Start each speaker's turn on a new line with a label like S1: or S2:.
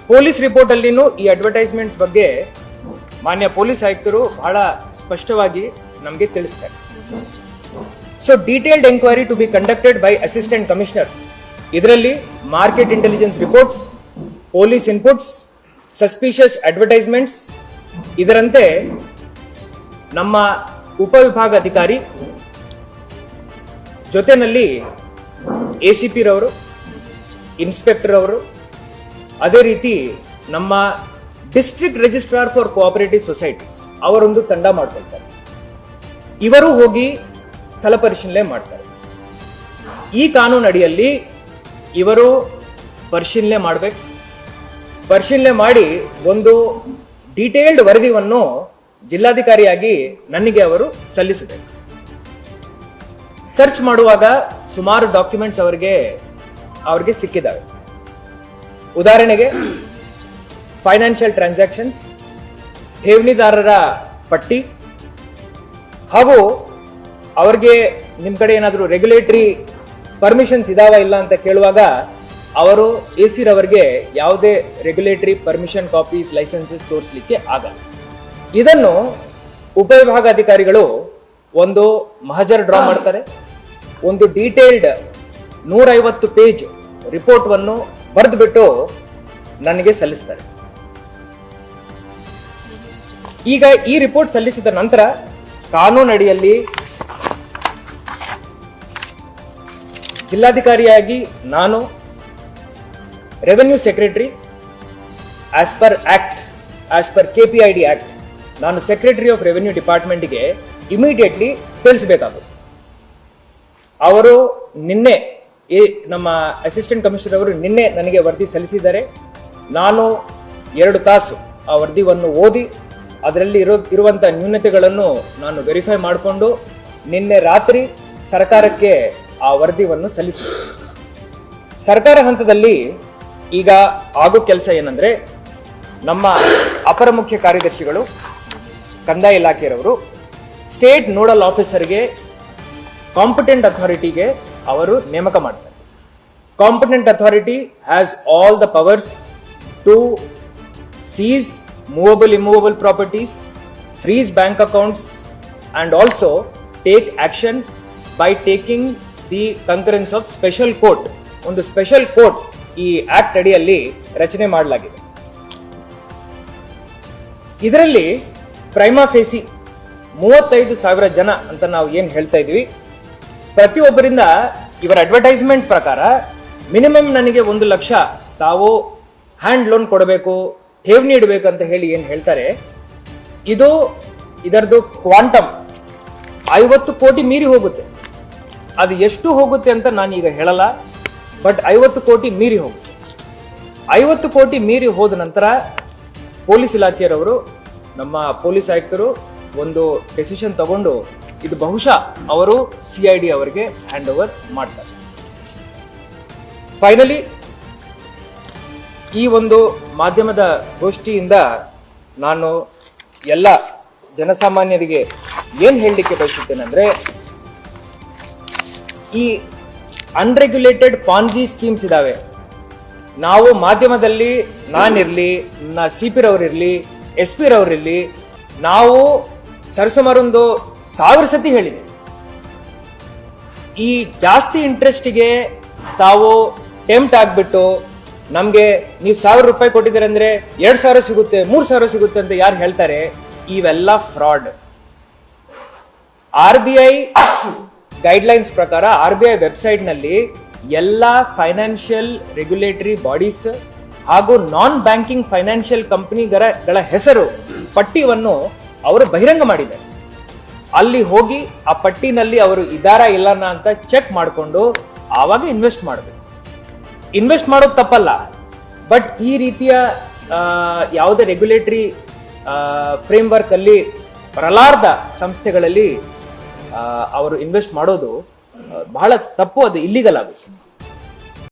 S1: Police report ಅಲ್ಲಿನೂ ಈ advertisements ಬಗ್ಗೆ ಮಾನ್ಯ ಪೊಲೀಸ್ ಆಯುಕ್ತರು ಬಹಳ ಸ್ಪಷ್ಟವಾಗಿ ನಮಗೆ ತಿಳಿಸ್ತಾರೆ. So detailed enquiry to be conducted by assistant commissioner. ಇದರಲ್ಲಿ market intelligence reports, police inputs, suspicious advertisements, ಇದರಂತೆ ನಮ್ಮ ಉಪವಿಭಾಗ ಅಧಿಕಾರಿ ಜೊತೆನಲ್ಲಿ ACP ರವರು, ಇನ್ಸ್ಪೆಕ್ಟರ್ ಅವರು, ಅದೇ ರೀತಿ ನಮ್ಮ district registrar for cooperative societies ಅವರೊಂದು ತಂಡ ಮಾಡ್ಕೊಳ್ತಾರೆ. ಇವರು ಹೋಗಿ ಸ್ಥಳ ಪರಿಶೀಲನೆ ಮಾಡ್ತಾರೆ. ಈ ಕಾನೂನು ಅಡಿಯಲ್ಲಿ ಇವರು ಪರಿಶೀಲನೆ ಮಾಡಬೇಕು. ಪರಿಶೀಲನೆ ಮಾಡಿ ಒಂದು ಡೀಟೇಲ್ಡ್ ವರದಿಯನ್ನು ಜಿಲ್ಲಾಧಿಕಾರಿಯಾಗಿ ನನಗೆ ಅವರು ಸಲ್ಲಿಸಬೇಕು. ಸರ್ಚ್ ಮಾಡುವಾಗ ಸುಮಾರು ಡಾಕ್ಯುಮೆಂಟ್ಸ್ ಅವರಿಗೆ ಸಿಕ್ಕಿದ್ದಾವೆ. ಉದಾಹರಣೆಗೆ ಫೈನಾನ್ಷಿಯಲ್ ಟ್ರಾನ್ಸಾಕ್ಷನ್ಸ್, ಠೇವಣಿದಾರರ ಪಟ್ಟಿ, ಹಾಗೂ ಅವರಿಗೆ ನಿಮ್ಮ ಕಡೆ ಏನಾದರೂ ರೆಗ್ಯುಲೇಟರಿ ಪರ್ಮಿಷನ್ಸ್ ಇದಾವ ಇಲ್ಲ ಅಂತ ಕೇಳುವಾಗ ಅವರು AC ರವರಿಗೆ ಯಾವುದೇ ರೆಗ್ಯುಲೇಟರಿ ಪರ್ಮಿಷನ್ ಕಾಪೀಸ್, ಲೈಸೆನ್ಸಸ್ ತೋರಿಸಲಿಕ್ಕೆ ಆಗಲ್ಲ. ಇದನ್ನು ಉಪವಿಭಾಗಾಧಿಕಾರಿಗಳು ಒಂದು ಮಹಜರ್ ಡ್ರಾ ಮಾಡ್ತಾರೆ. ಒಂದು ಡೀಟೇಲ್ಡ್ 150 ಪೇಜ್ ರಿಪೋರ್ಟ್ ಬರೆದುಬಿಟ್ಟು ನನಗೆ ಸಲ್ಲಿಸ್ತಾರೆ. ಈಗ ಈ ರಿಪೋರ್ಟ್ ಸಲ್ಲಿಸಿದ ನಂತರ ಕಾನೂನು ಅಡಿಯಲ್ಲಿ ಜಿಲ್ಲಾಧಿಕಾರಿಯಾಗಿ ನಾನು revenue secretary as per KPID act ನಾನು ಸೆಕ್ರೆಟರಿ ಆಫ್ ರೆವೆನ್ಯೂ ಡಿಪಾರ್ಟ್ಮೆಂಟ್ಗೆ ಇಮಿಡಿಯೇಟ್ಲಿ ತಿಳಿಸಬೇಕಾಗುತ್ತೆ. ಅವರು ನಿನ್ನೆ ನಮ್ಮ ಅಸಿಸ್ಟೆಂಟ್ ಕಮಿಷನರ್ ಅವರು ನಿನ್ನೆ ನನಗೆ ವರದಿ ಸಲ್ಲಿಸಿದ್ದಾರೆ. ನಾನು 2 ತಾಸು ಆ ವರದಿಯನ್ನು ಓದಿ ಅದರಲ್ಲಿ ಇರುವಂಥ ನ್ಯೂನತೆಗಳನ್ನು ನಾನು ವೆರಿಫೈ ಮಾಡಿಕೊಂಡು ನಿನ್ನೆ ರಾತ್ರಿ ಸರ್ಕಾರಕ್ಕೆ ಆ ವರದಿಯನ್ನು ಸಲ್ಲಿಸಿದೆ. ಸರ್ಕಾರ ಹಂತದಲ್ಲಿ ಈಗ ಆಗೋ ಕೆಲಸ ಏನಂದ್ರೆ, ನಮ್ಮ ಅಪರ ಮುಖ್ಯ ಕಾರ್ಯದರ್ಶಿಗಳು, ಕಂದಾಯ ಇಲಾಖೆಯವರು ಸ್ಟೇಟ್ ನೋಡಲ್ ಆಫೀಸರ್ಗೆ, ಕಾಂಪಿಟೆಂಟ್ ಅಥಾರಿಟಿಗೆ ಅವರು ನೇಮಕ ಮಾಡ್ತಾರೆ. Competent authority has all the powers to seize movable immovable properties, freeze bank accounts and also take action by taking the concurrence of special court. ಒಂದು ಸ್ಪೆಷಲ್ ಕೋರ್ಟ್ ಈ ಆಕ್ಟ್ ಅಡಿಯಲ್ಲಿ ರಚನೆ ಮಾಡಲಾಗಿದೆ. ಇದರಲ್ಲಿ ಪ್ರೈಮಾ ಫೇಸಿ 35,000 ಜನ ಅಂತ ನಾವು ಏನ್ ಹೇಳ್ತಾ ಇದೀವಿ, ಪ್ರತಿಯೊಬ್ಬರಿಂದ ಇವರ ಅಡ್ವರ್ಟೈಸ್ಮೆಂಟ್ ಪ್ರಕಾರ ಮಿನಿಮಮ್ ನನಗೆ 1 ಲಕ್ಷ ತಾವು ಹ್ಯಾಂಡ್ ಲೋನ್ ಕೊಡಬೇಕು, ಠೇವಣಿ ಇಡಬೇಕು ಅಂತ ಹೇಳಿ ಏನ್ ಹೇಳ್ತಾರೆ, ಇದರದು ಕ್ವಾಂಟಮ್ 50 ಕೋಟಿ ಮೀರಿ ಹೋಗುತ್ತೆ. ಅದು ಎಷ್ಟು ಹೋಗುತ್ತೆ ಅಂತ ನಾನು ಈಗ ಹೇಳಲ್ಲ, ಬಟ್ 50 ಕೋಟಿ ಮೀರಿ ಹೋಗುತ್ತೆ. 50 ಕೋಟಿ ಮೀರಿ ಹೋದ ನಂತರ ಪೊಲೀಸ್ ಇಲಾಖೆಯವರು, ನಮ್ಮ ಪೊಲೀಸ್ ಆಯುಕ್ತರು ಒಂದು ಡೆಸಿಷನ್ ತಗೊಂಡು ಇದು ಬಹುಶಃ ಅವರು CID ಅವರಿಗೆ ಹ್ಯಾಂಡ್ ಓವರ್ ಮಾಡ್ತಾರೆ. ಫೈನಲಿ ಈ ಒಂದು ಮಾಧ್ಯಮದ ಗೋಷ್ಠಿಯಿಂದ ನಾನು ಎಲ್ಲ ಜನಸಾಮಾನ್ಯರಿಗೆ ಏನ್ ಹೇಳಲಿಕ್ಕೆ ಬಯಸುತ್ತೇನೆ ಅಂದ್ರೆ, ಈ ಅನ್ರೆಗ್ಯುಲೇಟೆಡ್ ಪಾನ್ಜಿ ಸ್ಕೀಮ್ಸ್ ಇದಾವೆ. ನಾವು ಮಾಧ್ಯಮದಲ್ಲಿ ನಾನಿರ್ಲಿ, CP ರವರಿರ್ಲಿ, SP ರವರಿರ್ಲಿ, ನಾವು ಸರಿಸುಮಾರು 1000 ಸತಿ ಹೇಳಿದೆ, ಈ ಜಾಸ್ತಿ ಇಂಟ್ರೆಸ್ಟ್ಗೆ ತಾವು ಟೆಂಪ್ಟ್ ಆಗ್ಬಿಟ್ಟು ನಮ್ಗೆ ನೀವು 1000 ರೂಪಾಯಿ ಕೊಟ್ಟಿದ್ದೀರ ಅಂದ್ರೆ 2,000 ಸಿಗುತ್ತೆ, 3,000 ಸಿಗುತ್ತೆ ಅಂತ ಯಾರು ಹೇಳ್ತಾರೆ, ಇವೆಲ್ಲ ಫ್ರಾಡ್. RBI ಗೈಡ್ಲೈನ್ಸ್ ಪ್ರಕಾರ RBI ವೆಬ್ಸೈಟ್ ನಲ್ಲಿ ಎಲ್ಲ ಫೈನಾನ್ಷಿಯಲ್ ರೆಗ್ಯುಲೇಟರಿ ಬಾಡೀಸ್ ಹಾಗೂ ನಾನ್ ಬ್ಯಾಂಕಿಂಗ್ ಫೈನಾನ್ಷಿಯಲ್ ಕಂಪನಿಗಳ ಹೆಸರು ಪಟ್ಟಿಯನ್ನು ಅವರು ಬಹಿರಂಗ ಮಾಡಿದ್ದಾರೆ. ಅಲ್ಲಿ ಹೋಗಿ ಆ ಪಟ್ಟಿನಲ್ಲಿ ಅವರು ಇದಾರಾ ಇಲ್ಲ ಅಂತ ಚೆಕ್ ಮಾಡಿಕೊಂಡು ಆವಾಗ ಇನ್ವೆಸ್ಟ್ ಮಾಡಬೇಕು. ಇನ್ವೆಸ್ಟ್ ಮಾಡೋದು ತಪ್ಪಲ್ಲ, ಬಟ್ ಈ ರೀತಿಯ ಯಾವುದೇ ರೆಗ್ಯುಲೇಟರಿ ಫ್ರೇಮ್ವರ್ಕ್ ಅಲ್ಲಿ ಬರಲಾರ್ದ ಸಂಸ್ಥೆಗಳಲ್ಲಿ ಅವರು ಇನ್ವೆಸ್ಟ್ ಮಾಡೋದು ಬಹಳ ತಪ್ಪು, ಅದು ಇಲ್ಲಿಗಲ್ ಆಗುತ್ತೆ.